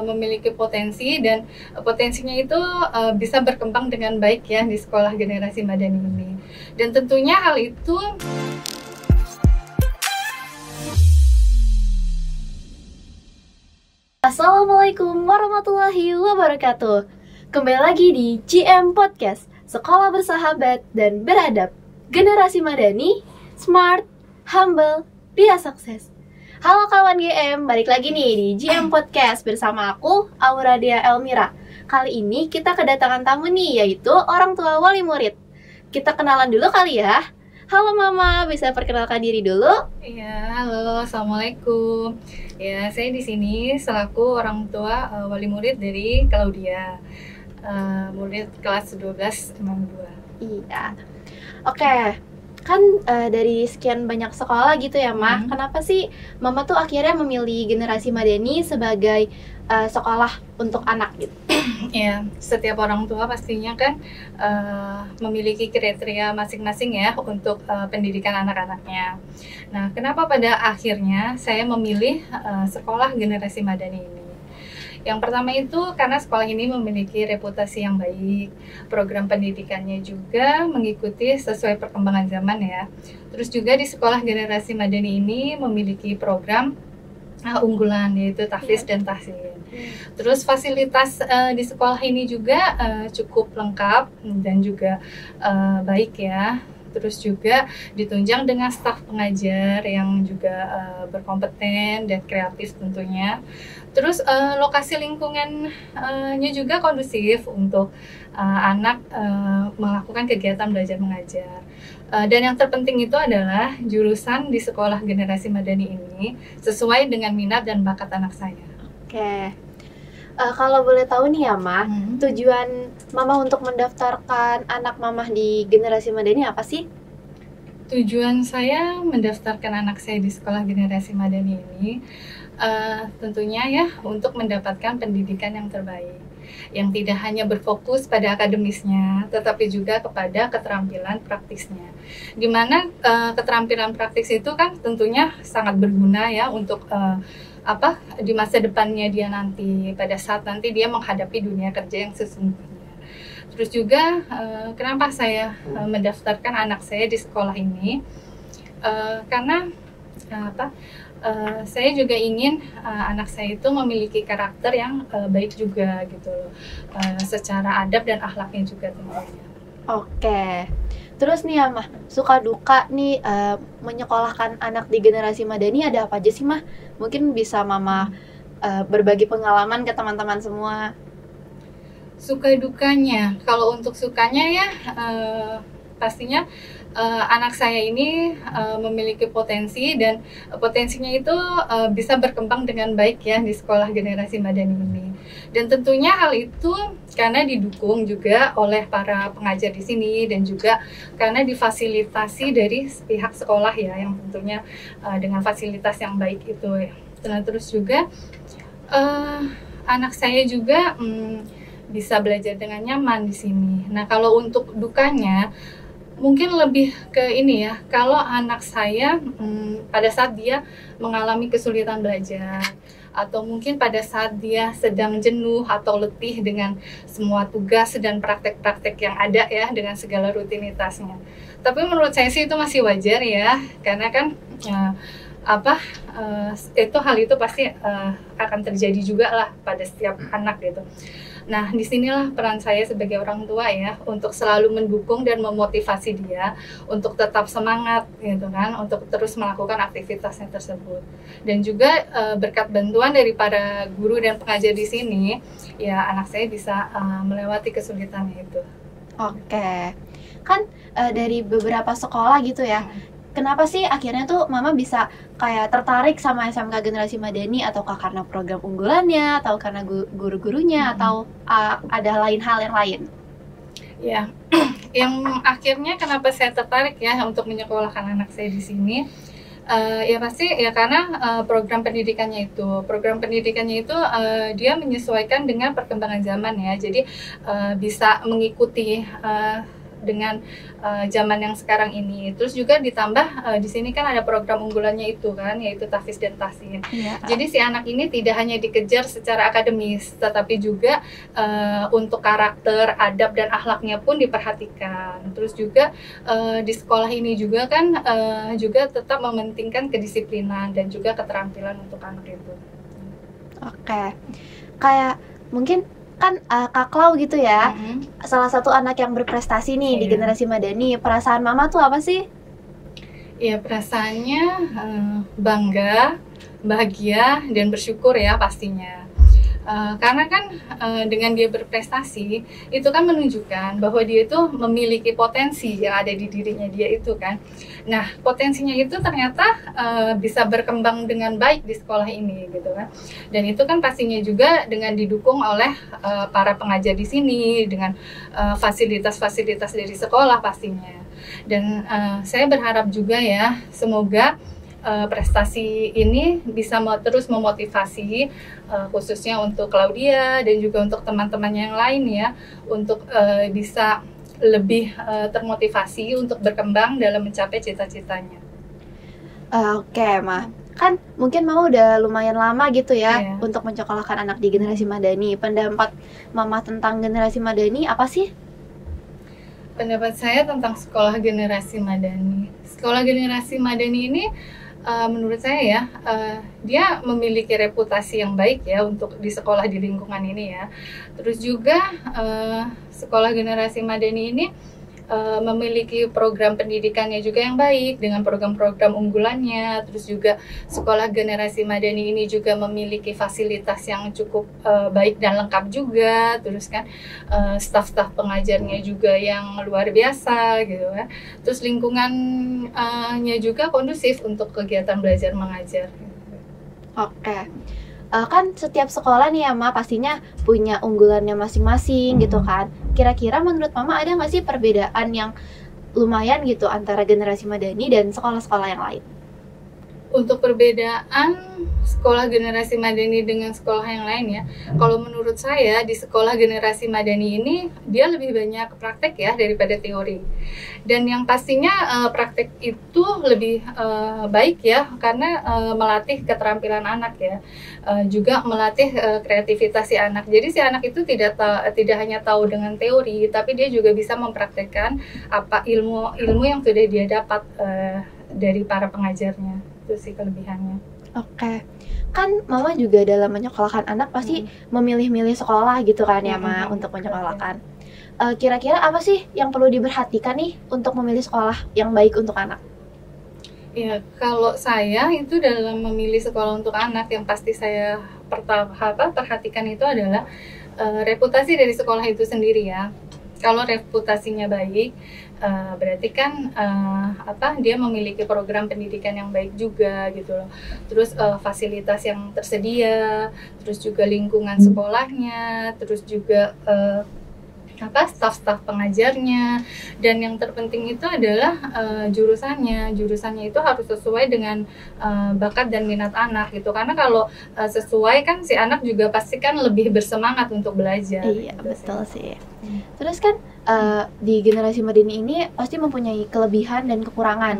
memiliki potensi dan potensinya itu bisa berkembang dengan baik ya di sekolah generasi madani ini. Dan tentunya hal itu Assalamualaikum warahmatullahi wabarakatuh. Kembali lagi di GM Podcast, Sekolah Bersahabat dan Beradab. Generasi Madani, Smart, Humble, Dia Sukses. Halo kawan GM, balik lagi nih di GM Podcast bersama aku, Auradia Elmira. Kali ini kita kedatangan tamu nih, yaitu orang tua wali murid. Kita kenalan dulu kali ya. Halo Mama, bisa perkenalkan diri dulu? Ya, halo, assalamualaikum. Ya, saya di sini selaku orang tua wali murid dari Claudia, murid kelas 12 MN2. Iya. Oke, kan dari sekian banyak sekolah gitu ya, Ma. Kenapa sih Mama tuh akhirnya memilih generasi Madani sebagai sekolah untuk anak gitu? Ya, setiap orang tua pastinya kan memiliki kriteria masing-masing ya untuk pendidikan anak-anaknya. Nah, kenapa pada akhirnya saya memilih sekolah generasi Madani ini? Yang pertama itu karena sekolah ini memiliki reputasi yang baik, program pendidikannya juga mengikuti sesuai perkembangan zaman ya. Terus juga di sekolah generasi Madani ini memiliki program unggulan yaitu tahfiz dan tahsin. Terus fasilitas di sekolah ini juga cukup lengkap dan juga baik ya. Terus juga ditunjang dengan staf pengajar yang juga berkompeten dan kreatif tentunya. Terus lokasi lingkungannya juga kondusif untuk anak melakukan kegiatan belajar mengajar. Dan yang terpenting itu adalah jurusan di sekolah generasi Madani ini sesuai dengan minat dan bakat anak saya. Oke. Kalau boleh tahu nih ya, Ma, tujuan Mama untuk mendaftarkan anak Mama di generasi Madani apa sih? Tujuan saya mendaftarkan anak saya di sekolah generasi Madani ini tentunya ya untuk mendapatkan pendidikan yang terbaik, yang tidak hanya berfokus pada akademisnya, tetapi juga kepada keterampilan praktisnya. Dimana keterampilan praktis itu kan tentunya sangat berguna ya untuk di masa depannya dia nanti, pada saat nanti dia menghadapi dunia kerja yang sesungguhnya. Terus juga kenapa saya mendaftarkan anak saya di sekolah ini? Karena saya juga ingin anak saya itu memiliki karakter yang baik juga gitu loh, secara adab dan akhlaknya juga tentunya. Oke. Terus nih ya, Mah, suka duka nih menyekolahkan anak di generasi Madani ada apa aja sih, Mah? Mungkin bisa Mama berbagi pengalaman ke teman-teman semua. Suka dukanya, kalau untuk sukanya ya pastinya anak saya ini memiliki potensi dan potensinya itu bisa berkembang dengan baik ya di sekolah generasi Madani ini. Dan tentunya hal itu karena didukung juga oleh para pengajar di sini dan juga karena difasilitasi dari pihak sekolah ya, yang tentunya dengan fasilitas yang baik itu ya. Nah, terus juga anak saya juga bisa belajar dengan nyaman di sini. Nah, kalau untuk dukanya mungkin lebih ke ini ya, kalau anak saya pada saat dia mengalami kesulitan belajar atau mungkin pada saat dia sedang jenuh atau letih dengan semua tugas dan praktek-praktek yang ada ya, dengan segala rutinitasnya. Tapi menurut saya sih itu masih wajar ya, karena kan hal itu pasti akan terjadi juga lah pada setiap anak gitu. Nah, disinilah peran saya sebagai orang tua ya, untuk selalu mendukung dan memotivasi dia untuk tetap semangat gitu kan, untuk terus melakukan aktivitasnya tersebut. Dan juga berkat bantuan dari para guru dan pengajar di sini, ya anak saya bisa melewati kesulitannya itu. Oke. Kan dari beberapa sekolah gitu ya. Kenapa sih akhirnya tuh Mama bisa kayak tertarik sama SMK Generasi Madani? Ataukah karena program unggulannya, atau karena guru-gurunya, atau ada hal yang lain? Ya, yang akhirnya kenapa saya tertarik ya untuk menyekolahkan anak saya di sini, ya pasti ya karena program pendidikannya itu dia menyesuaikan dengan perkembangan zaman ya, jadi bisa mengikuti dengan zaman yang sekarang ini. Terus juga ditambah di sini kan ada program unggulannya itu kan, yaitu tahfiz dan tahsin. Jadi si anak ini tidak hanya dikejar secara akademis, tetapi juga untuk karakter, adab dan akhlaknya pun diperhatikan. Terus juga di sekolah ini juga kan juga tetap mementingkan kedisiplinan dan juga keterampilan untuk anak itu. Oke, kayak mungkin kan Kak Klau gitu ya, salah satu anak yang berprestasi nih di generasi Madani. Perasaan Mama tuh apa sih? Ya perasaannya bangga, bahagia, dan bersyukur ya pastinya. Karena kan dengan dia berprestasi itu kan menunjukkan bahwa dia itu memiliki potensi yang ada di dirinya dia itu kan. Nah potensinya itu ternyata bisa berkembang dengan baik di sekolah ini gitu kan. Dan itu kan pastinya juga dengan didukung oleh para pengajar di sini dengan fasilitas-fasilitas dari sekolah pastinya. Dan saya berharap juga ya semoga prestasi ini bisa terus memotivasi khususnya untuk Claudia dan juga untuk teman-teman yang lain ya, untuk bisa lebih termotivasi untuk berkembang dalam mencapai cita-citanya. Oke, Ma. Kan mungkin Mama udah lumayan lama gitu ya untuk mencekolahkan anak di generasi Madani. Pendapat Mama tentang generasi Madani apa sih? Pendapat saya tentang sekolah generasi Madani. Sekolah generasi Madani ini menurut saya ya, dia memiliki reputasi yang baik ya untuk di sekolah di lingkungan ini ya. Terus juga sekolah generasi Madani ini memiliki program pendidikannya juga yang baik dengan program-program unggulannya. Terus juga sekolah generasi Madani ini juga memiliki fasilitas yang cukup baik dan lengkap juga. Terus kan staf-staf pengajarnya juga yang luar biasa gitu kan. Terus lingkungannya juga kondusif untuk kegiatan belajar mengajar. Oke. Kan setiap sekolah nih ya Ma pastinya punya unggulannya masing-masing gitu kan. Kira-kira menurut Mama ada nggak sih perbedaan yang lumayan gitu antara generasi Madani dan sekolah-sekolah yang lain? Untuk perbedaan sekolah generasi Madani dengan sekolah yang lain ya, kalau menurut saya di sekolah generasi Madani ini dia lebih banyak praktek ya daripada teori. Dan yang pastinya praktek itu lebih baik ya karena melatih keterampilan anak ya, juga melatih kreativitas si anak. Jadi si anak itu tidak hanya tahu dengan teori, tapi dia juga bisa mempraktekkan apa ilmu yang sudah dia dapat dari para pengajarnya. Itu sih kelebihannya. Oke. Kan Mama juga dalam menyekolahkan anak pasti memilih-milih sekolah gitu kan ya Ma untuk menyekolahkan. Kira-kira apa sih yang perlu diperhatikan nih untuk memilih sekolah yang baik untuk anak? Ya, kalau saya itu dalam memilih sekolah untuk anak yang pasti saya perhatikan itu adalah reputasi dari sekolah itu sendiri ya. Kalau reputasinya baik, berarti kan dia memiliki program pendidikan yang baik juga gitu loh. Terus fasilitas yang tersedia, terus juga lingkungan sekolahnya, terus juga staf-staf pengajarnya, dan yang terpenting itu adalah jurusannya itu harus sesuai dengan bakat dan minat anak gitu, karena kalau sesuai kan si anak juga pasti kan lebih bersemangat untuk belajar. Iya gitu betul sih. Terus kan di generasi Madani ini pasti mempunyai kelebihan dan kekurangan.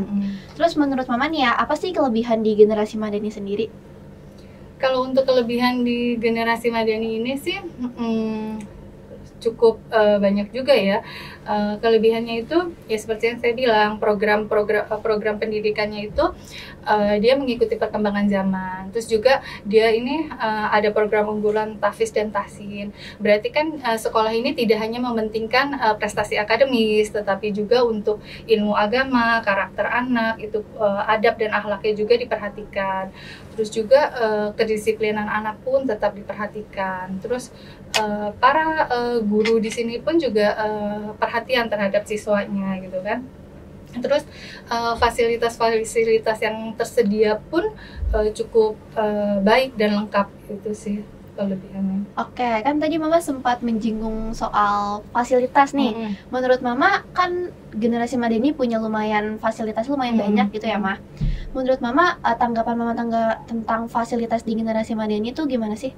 Terus menurut Mama nih ya, apa sih kelebihan di generasi Madani sendiri? Kalau untuk kelebihan di generasi Madani ini sih cukup banyak juga ya. Kelebihannya itu ya seperti yang saya bilang, program pendidikannya itu dia mengikuti perkembangan zaman. Terus juga dia ini ada program unggulan tahfiz dan tahsin. Berarti kan sekolah ini tidak hanya mementingkan prestasi akademis, tetapi juga untuk ilmu agama, karakter anak, itu adab dan akhlaknya juga diperhatikan. Terus juga kedisiplinan anak pun tetap diperhatikan. Terus para guru di sini pun juga perhatian terhadap siswanya gitu kan. Terus fasilitas-fasilitas yang tersedia pun cukup baik dan lengkap, itu sih kelebihannya. Oke, kan tadi Mama sempat menyinggung soal fasilitas nih. Menurut Mama kan generasi Madani punya fasilitas lumayan banyak gitu ya Ma. Menurut Mama tanggapan Mama tentang fasilitas di generasi Madani itu gimana sih?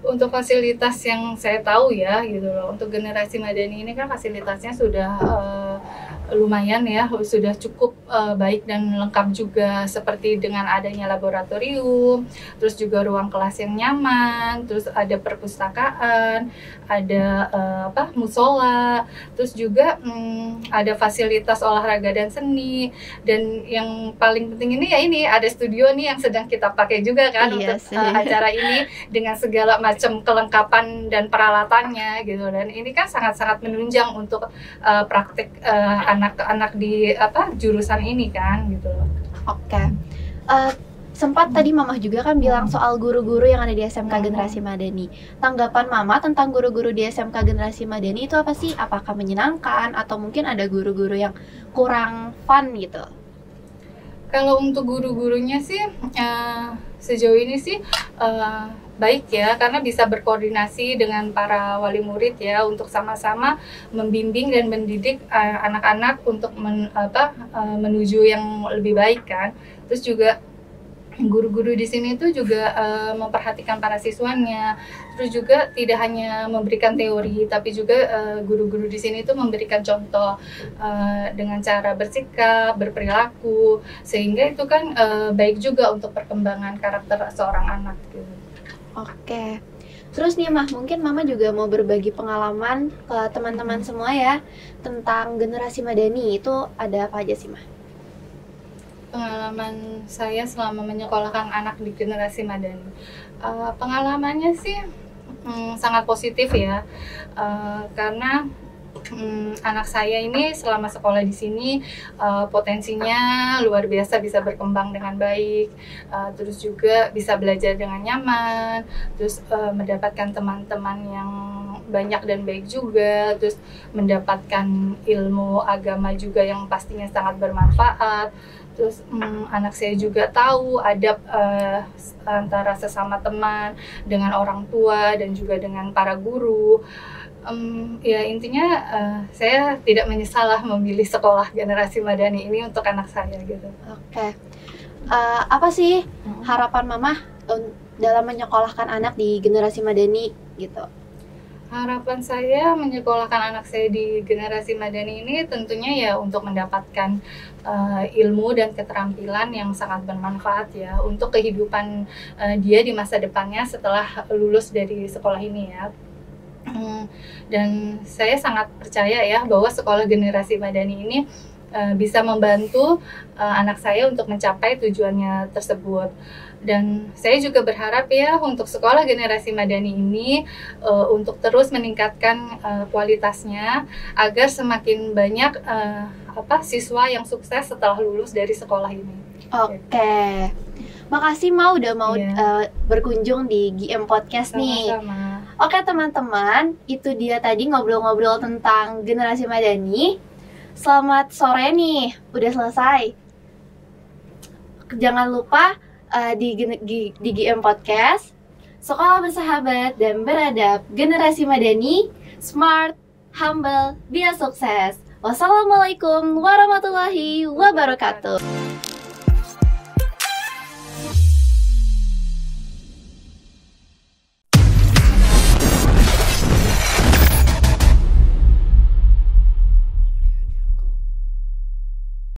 Untuk fasilitas yang saya tahu ya gitu loh, untuk generasi Madani ini kan fasilitasnya sudah lumayan ya, sudah cukup baik dan lengkap juga, seperti dengan adanya laboratorium, terus juga ruang kelas yang nyaman, terus ada perpustakaan, ada musola, terus juga ada fasilitas olahraga dan seni, dan yang paling penting ini ya ini ada studio nih yang sedang kita pakai juga kan untuk acara ini dengan segala macam kelengkapan dan peralatannya gitu, dan ini kan sangat-sangat menunjang untuk praktik anak-anak di jurusan ini kan gitu loh. Oke. Sempat tadi Mamah juga kan bilang soal guru-guru yang ada di SMK Generasi Madani. Tanggapan Mama tentang guru-guru di SMK Generasi Madani itu apa sih? Apakah menyenangkan atau mungkin ada guru-guru yang kurang fun gitu? Kalau untuk guru-gurunya sih sejauh ini sih baik ya, karena bisa berkoordinasi dengan para wali murid ya untuk sama-sama membimbing dan mendidik anak-anak untuk menuju yang lebih baik kan. Terus juga guru-guru di sini tuh juga memperhatikan para siswanya. Terus juga tidak hanya memberikan teori, tapi juga guru-guru di sini tuh memberikan contoh dengan cara bersikap, berperilaku, sehingga itu kan baik juga untuk perkembangan karakter seorang anak gitu. Oke. Terus nih Mah, mungkin Mama juga mau berbagi pengalaman ke teman-teman semua ya tentang generasi Madani. Itu ada apa aja sih Mah? Pengalaman saya selama menyekolahkan anak di generasi Madani, pengalamannya sih sangat positif ya, karena anak saya ini selama sekolah di sini potensinya luar biasa, bisa berkembang dengan baik, terus juga bisa belajar dengan nyaman, terus mendapatkan teman-teman yang banyak dan baik juga, terus mendapatkan ilmu agama juga yang pastinya sangat bermanfaat. Terus anak saya juga tahu adab antara sesama teman, dengan orang tua, dan juga dengan para guru. Ya intinya saya tidak menyesal lah memilih sekolah Generasi Madani ini untuk anak saya gitu. Oke. Apa sih harapan Mama dalam menyekolahkan anak di Generasi Madani gitu? Harapan saya menyekolahkan anak saya di Generasi Madani ini tentunya ya untuk mendapatkan ilmu dan keterampilan yang sangat bermanfaat ya untuk kehidupan dia di masa depannya setelah lulus dari sekolah ini ya. Dan saya sangat percaya ya bahwa sekolah Generasi Madani ini bisa membantu anak saya untuk mencapai tujuannya tersebut. Dan saya juga berharap ya untuk sekolah Generasi Madani ini untuk terus meningkatkan kualitasnya agar semakin banyak siswa yang sukses setelah lulus dari sekolah ini. Oke. Makasih udah mau berkunjung di GM Podcast nih. Sama-sama. Oke teman-teman, itu dia tadi ngobrol-ngobrol tentang Generasi Madani. Selamat sore nih, udah selesai. Jangan lupa di GM Podcast, sekolah bersahabat dan beradab, Generasi Madani, smart, humble, biar sukses. Wassalamualaikum warahmatullahi wabarakatuh.